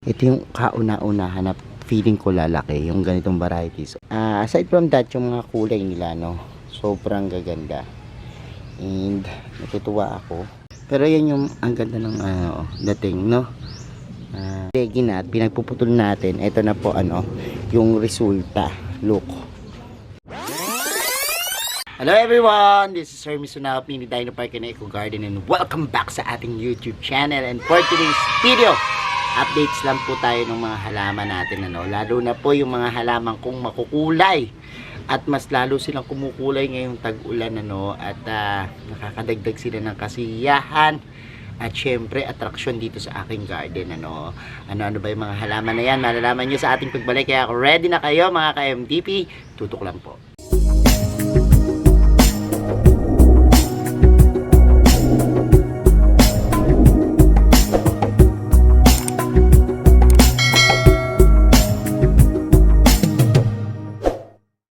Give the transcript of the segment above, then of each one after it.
Ito yung kauna-unahan na feeling ko lalaki, yung ganitong varieties. Aside from that, yung mga kulay nila, no, sobrang gaganda. And natutuwa ako. Pero yan yung ang ganda ng dating, no. Legi na at pinagpuputol natin. Ito na po yung resulta. Look. Hello everyone, this is Sir Misunao, Mini Dino Park and Eco Garden, and welcome back sa ating YouTube channel. And for today's video, updates lang po tayo ng mga halaman natin, lalo na po yung mga halaman kong makukulay at mas lalo silang kumukulay ngayong tag-ulan, at nakakadagdag sila ng kasiyahan at syempre attraction dito sa aking garden. Ano ba yung mga halaman na yan, malalaman nyo sa ating pagbalik, kaya ready na kayo mga ka-MDP, tutok lang po.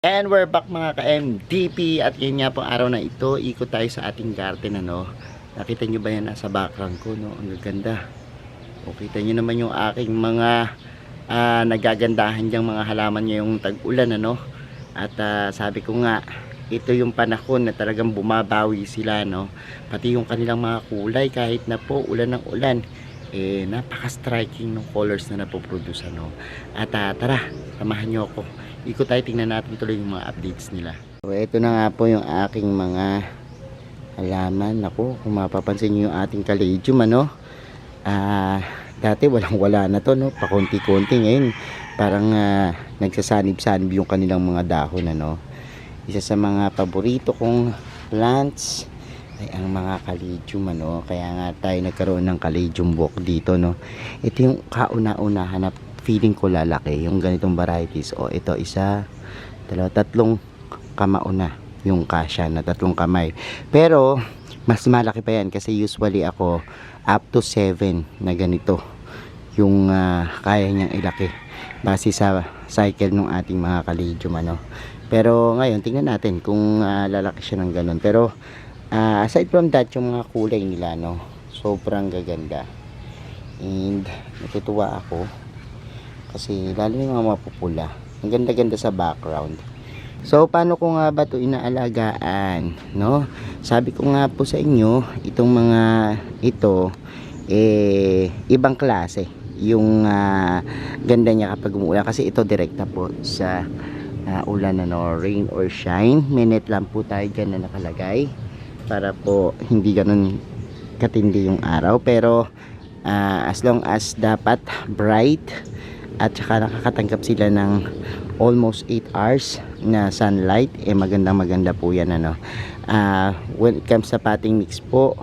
And we're back mga ka-MDP, at yun nga pong araw na ito, ikot tayo sa ating garden. Nakita nyo ba yan nasa background ko, no? Ang gaganda. O kita nyo naman yung aking mga nagagandahan diyang mga halaman ngayong tag-ulan, At sabi ko nga, ito yung panahon na talagang bumabawi sila, Pati yung kanilang mga kulay, kahit na po ulan ng ulan, napaka-striking ng colors na napoproduce, At tara, samahan nyo ako. Ikot tayo, tingnan natin tuloy yung mga updates nila. So ito na nga po yung aking mga halaman. Ako, kung mapapansin nyo yung ating caladium, dati wala na to, pakonti-konti. Ngayon parang nagsasanib-sanib yung kanilang mga dahon, Isa sa mga paborito kong plants ay ang mga caladium, Kaya nga tayo nagkaroon ng caladium walk dito, Ito yung kauna-unahan na feeling ko lalaki, yung ganitong varieties. Ito isa, dalawa, tatlong kamao na yung kasya na tatlong kamay. Pero mas malaki pa yan kasi usually ako up to 7 na ganito yung kaya niyang ilaki base sa cycle ng ating mga caladium, Pero ngayon tingnan natin kung lalaki siya ng ganun. Pero aside from that, yung mga kulay nila, sobrang gaganda. And natutuwa ako kasi lalo yung mga mapupula, ang ganda-ganda sa background. So paano ko nga ba ito inaalagaan, Sabi ko nga po sa inyo, itong mga ito ibang klase yung ganda niya kapag umuulan, kasi ito direkta po sa ulan, rain or shine. Minute lang po tayo dyan na nakalagay para po hindi ganun katindi yung araw. Pero as long as dapat bright at saka nakakatanggap sila ng almost 8 hours na sunlight, maganda po yan, when it comes sa potting mix po,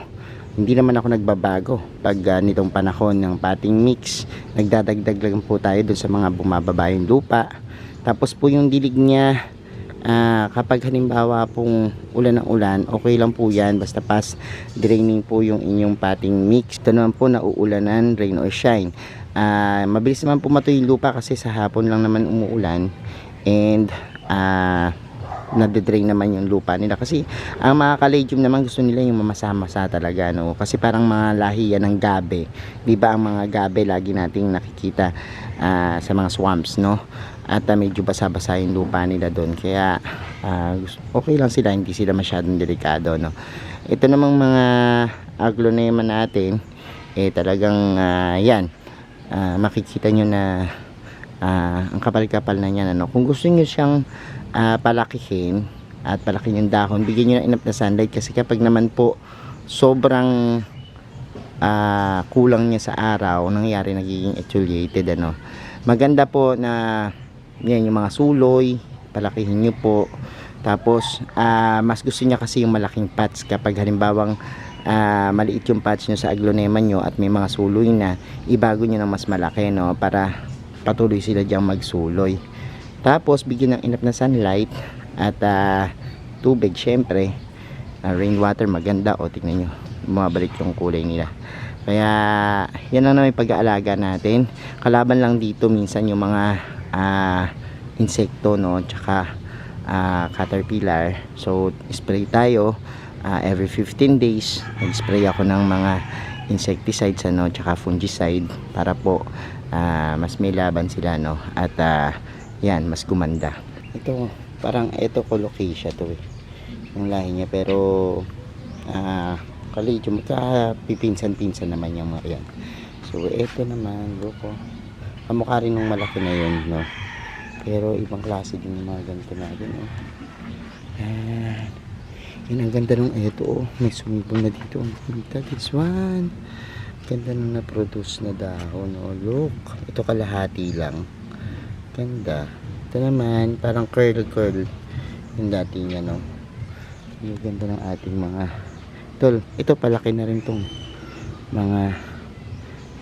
hindi naman ako nagbabago pag nitong panahon ng potting mix. Nagdadagdag lang po tayo dun sa mga bumababa yung lupa. Tapos po yung dilig niya, kapag halimbawa pong ulan ng ulan, okay lang po yan, basta pass draining po yung inyong potting mix. Ito naman po nauulanan, rain or shine, mabilis naman po matuyo yung lupa kasi sa hapon lang naman umuulan, and nade-drain naman yung lupa nila. Kasi ang mga caladium naman gusto nila yung mamasa-masa talaga, kasi parang mga lahi yan ng gabe, di ba? Ang mga gabe lagi nating nakikita sa mga swamps, at medyo basa-basa yung lupa nila doon, kaya okay lang sila, hindi sila masyadong delikado, Ito namang mga aglonema natin, talagang yan, makikita nyo na ang kapal-kapal na niyan, Kung gusto nyo siyang palakihin at palakihin yung dahon, bigyan nyo ng enough na sunlight, kasi kapag naman po sobrang kulang niya sa araw, nangyayari nagiging exfoliated, Maganda po na yan, yung mga suloy palakihin nyo po. Tapos mas gusto niya kasi yung malaking pots. Kapag halimbawang maliit yung pots nyo sa aglonema nyo at may mga suloy na, ibago nyo ng mas malaki, para patuloy sila diyang magsuloy. Tapos bigyan ng enough na sunlight at tubig, syempre rainwater, maganda. Tingnan nyo, bumabalik yung kulay nila. Kaya yan lang naman yung pag-aalaga natin. Kalaban lang dito minsan yung mga insekto, tsaka caterpillar. So spray tayo every 15 days. Nag-spray ako ng mga insecticides, tsaka fungicide, para po mas may laban sila, no? At yan, mas gumanda. Ito, parang ito colocasia to eh, yung lahi niya, pero Caladium, pipinsan-pinsan naman yung mga yan. So ito naman, loko, kamukha rin ng malaki na yun, no? Pero ibang klase din yung mga ganito natin, no? Yan, ang ganda nung ito, oh, may sumibol na dito. Ang ganda, this one, ganda nung na-produce na dahon, oh, look, ito kalahati lang, ganda. Ito naman, parang curl yung dati niya, no? Yung ganda ng ating mga tol. Ito palaki na rin tong mga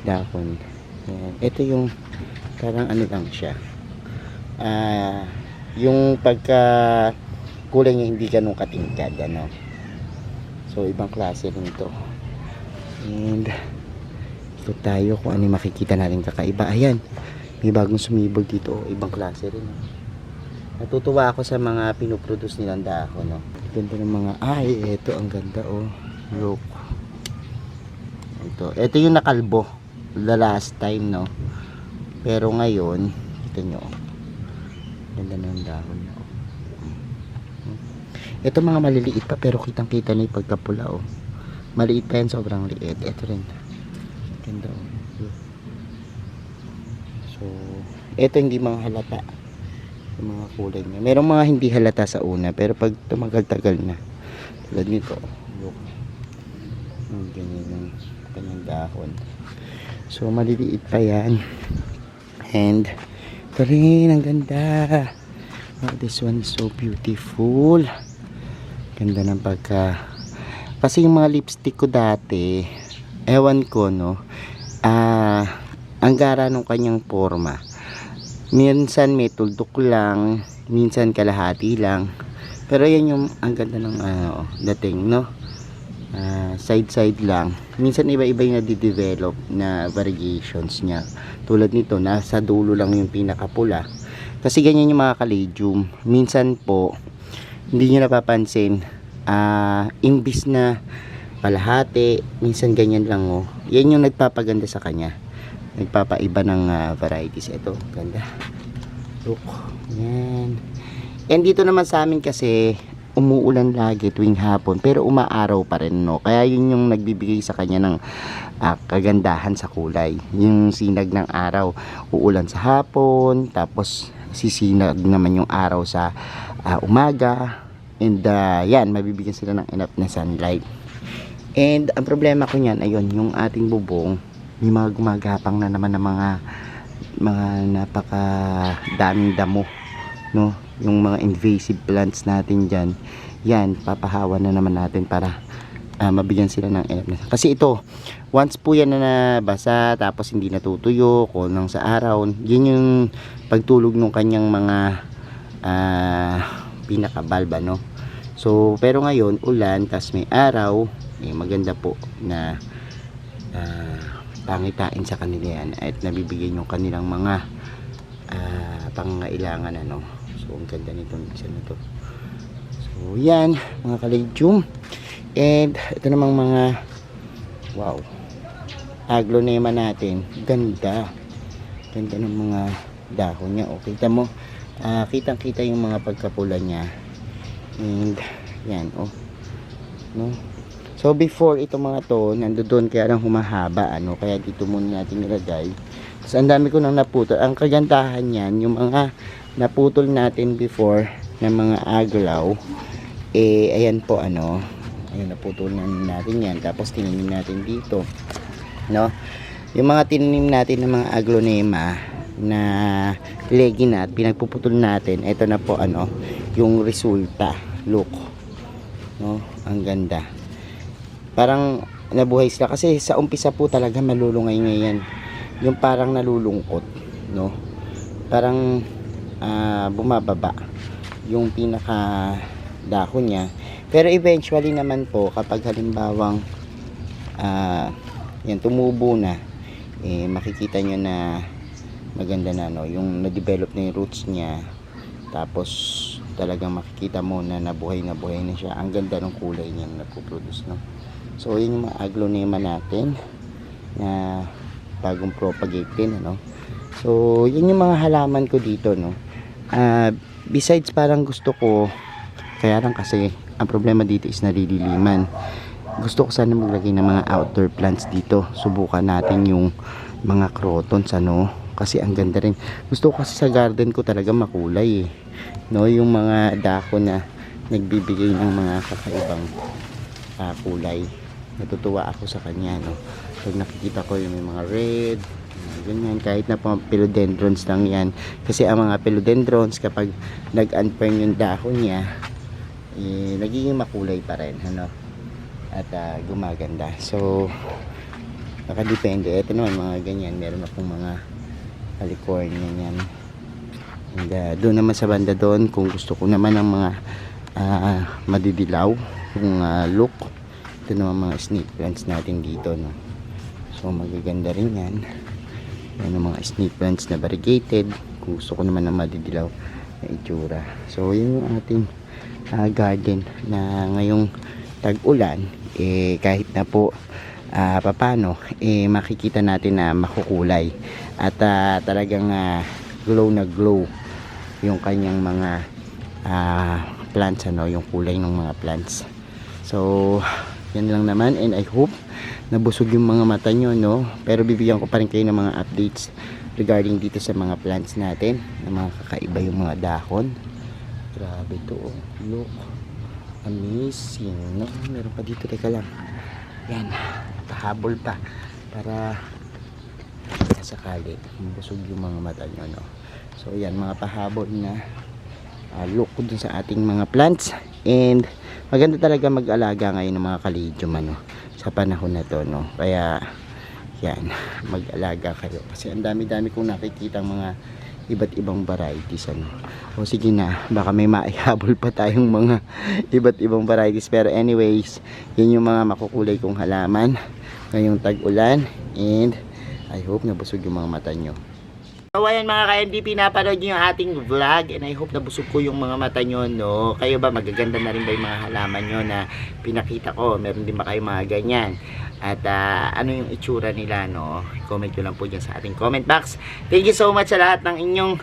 dahon. Ayan. Ito yung parang ano lang siya, yung pagka kulay niya hindi ganun katingkad, ano? So ibang klase rin ito. And ikot tayo kung ano yung makikita natin kakaiba. Ayan, may bagong sumibol dito, ibang klase rin. Natutuwa ako sa mga pinoproduce nilang dahon, no? Ganda ng mga, ito ang ganda, oh, look. Ito yung nakalbo the last time, no? Pero ngayon, kita nyo, ganda ng dahon, no? Ito mga maliliit pa, pero kitang kita na yung pagkapula, oh. Maliit pa yan, sobrang liit. Ito rin, ganda, oh. So ito hindi mga halata yung mga kulay niya. Merong mga hindi halata sa una, pero pag tumagal-tagal na, tulad nito, look, ganyan yung kanyang dahon. So maliliit pa yan. And ito rin, ang ganda. Oh, this one is so beautiful. Ganda ng pagka, kasi yung mga lipstick ko dati, ewan ko, no, ang gara ng kanyang forma, minsan may tuldok lang, minsan kalahati lang, pero yan yung ang ganda ng dating, no? Side lang, minsan iba-iba yung nadidevelop na variations niya. Tulad nito, nasa dulo lang yung pinakapula, kasi ganyan yung mga caladium. Minsan po hindi nyo napapansin, imbis na kalahati, minsan ganyan lang, oh. Yan yung nagpapaganda sa kanya, nagpapaiba ng varieties. Ito, ganda, look, yan. And dito naman sa amin kasi umuulan lagi tuwing hapon, pero umaaraw pa rin, no? Kaya yun yung nagbibigay sa kanya ng kagandahan sa kulay, yung sinag ng araw. Uulan sa hapon, tapos sisinag naman yung araw sa umaga, and yan, mabibigyan sila ng enough na sunlight. And ang problema ko niyan, ayun, yung ating bubong, may mga gumagapang na naman ng mga napaka daming damo, no? Yung mga invasive plants natin dyan, yan, papahawan na naman natin para mabigyan sila ng enough. Kasi ito, once po yan na nabasa, tapos hindi natutuyo kung nang sa araw, yun yung pagtulog ng kanyang mga pinakabalba, no? So pero ngayon ulan, tas may araw, maganda po na pangitain sa kanila yan, at nabibigyan yung kanilang mga pangailangan, ano. So ang ganda nitong isa na to. So yan mga caladium. And ito namang mga, wow, aglonema natin, ganda ng mga dahon niya. O kita mo, kitang kita yung mga pagkapula niya. And yan, oh, no. So before, itong mga to nandoon, kaya lang humahaba, ano, kaya dito muna natin nilagay. Tapos ang dami ko nang naputol. Ang kagandahan yan, yung mga naputol natin before ng mga aglaw, ayan po, ano, ayun, naputol na natin yan. Tapos tinanim natin dito, no. Yung mga tinanim natin ng mga aglonema na leginat, pinagpuputol natin, ito na po, ano, yung resulta. Look, no, ang ganda. Parang nabuhay sila, kasi sa umpisa po talaga malulungay ngayon, yung parang nalulungkot, no, parang bumababa yung pinaka dahon niya. Pero eventually naman po, kapag halimbawang yan, tumubo na, makikita nyo na maganda na, no, yung na-develop na yung roots niya. Tapos talagang makikita mo na nabuhay na siya. Ang ganda ng kulay niya na nagpo-produce, no. So yun yung mga aglonema natin na bagong propagate din, ano. So, yun yung mga halaman ko dito, no. Besides, parang gusto ko, kaya lang kasi ang problema dito is nalililiman. Gusto ko sana maglagay ng mga outdoor plants dito. Subukan natin yung mga crotons, ano, kasi ang ganda rin. Gusto ko kasi sa garden ko talaga makulay, eh, no, yung mga dako na nagbibigay ng mga kakaibang kulay. Natutuwa ako sa kanya, no. Pag nakikita ko yung may mga red, ganyan, kahit na pang philodendrons lang yan, kasi ang mga philodendrons kapag nag-unfern yung dahon niya, nagiging makulay pa rin, ano, at gumaganda. So nakadepende. Ito naman mga ganyan, meron akong mga california yan. And doon naman sa banda doon, kung gusto ko naman ng mga madidilaw yung look, ito naman mga snake plants natin dito, no. So magaganda rin yan. Yan ang mga snake plants na variegated, kung gusto ko naman ng madidilaw na itsura. So yun yung ating garden na ngayong tag-ulan, kahit na po papano, makikita natin na makukulay at talagang glow na glow yung kanyang mga plants, ano, yung kulay ng mga plants. So yan lang naman, and I hope nabusog yung mga mata nyo, no. Pero bibigyan ko pa rin kayo ng mga updates regarding dito sa mga plants natin, na mga kakaiba yung mga dahon. Grabe to, oh. Look, amazing, no. Meron pa dito, teka lang, yan, pahabol pa para sakali busog yung mga mata nyo, no. So yan, mga pahabol na look ko dun sa ating mga plants. And maganda talaga mag-alaga ngayon ng mga kalidium, ano, sa panahon na to, no. Kaya yan, mag-alaga kayo kasi ang dami-dami kong nakikita mga iba't ibang varieties, ano. O sige na, baka may maihabol pa tayong mga iba't ibang varieties, pero anyways, yan yung mga makukulay kong halaman ngayong tag-ulan, and I hope nabusog yung mga mata nyo. So ayan mga ka-MDP, napanood nyo yung ating vlog, and I hope nabusog ko yung mga mata nyo, no. Kayo ba, magaganda na rin ba yung mga halaman nyo na pinakita ko? Meron din ba kayo mga ganyan? At ano yung itsura nila, no? Comment nyo lang po dyan sa ating comment box. Thank you so much sa lahat ng inyong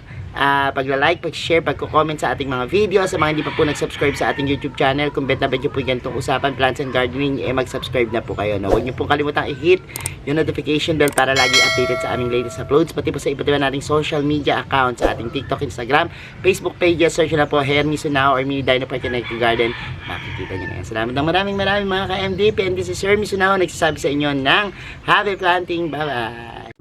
pagla-like, pag-share, pagko-comment sa ating mga video. Sa mga hindi pa po nag-subscribe sa ating YouTube channel, kung bet na bet nyo po ganitong usapan, plants and gardening, mag-subscribe na po kayo, no? Huwag nyo pong kalimutang i-hit yung notification bell para lagi updated sa aming latest uploads, pati po sa iba't iba nating social media accounts, sa ating TikTok, Instagram, Facebook pages. Search na po Hermes Sunao or Mini Dino Park Connected Garden, makikita nyo na yan. Salamat ng maraming mga ka-MDP, and this is Hermes Sunao nagsasabi sa inyo ng happy planting. Bye bye.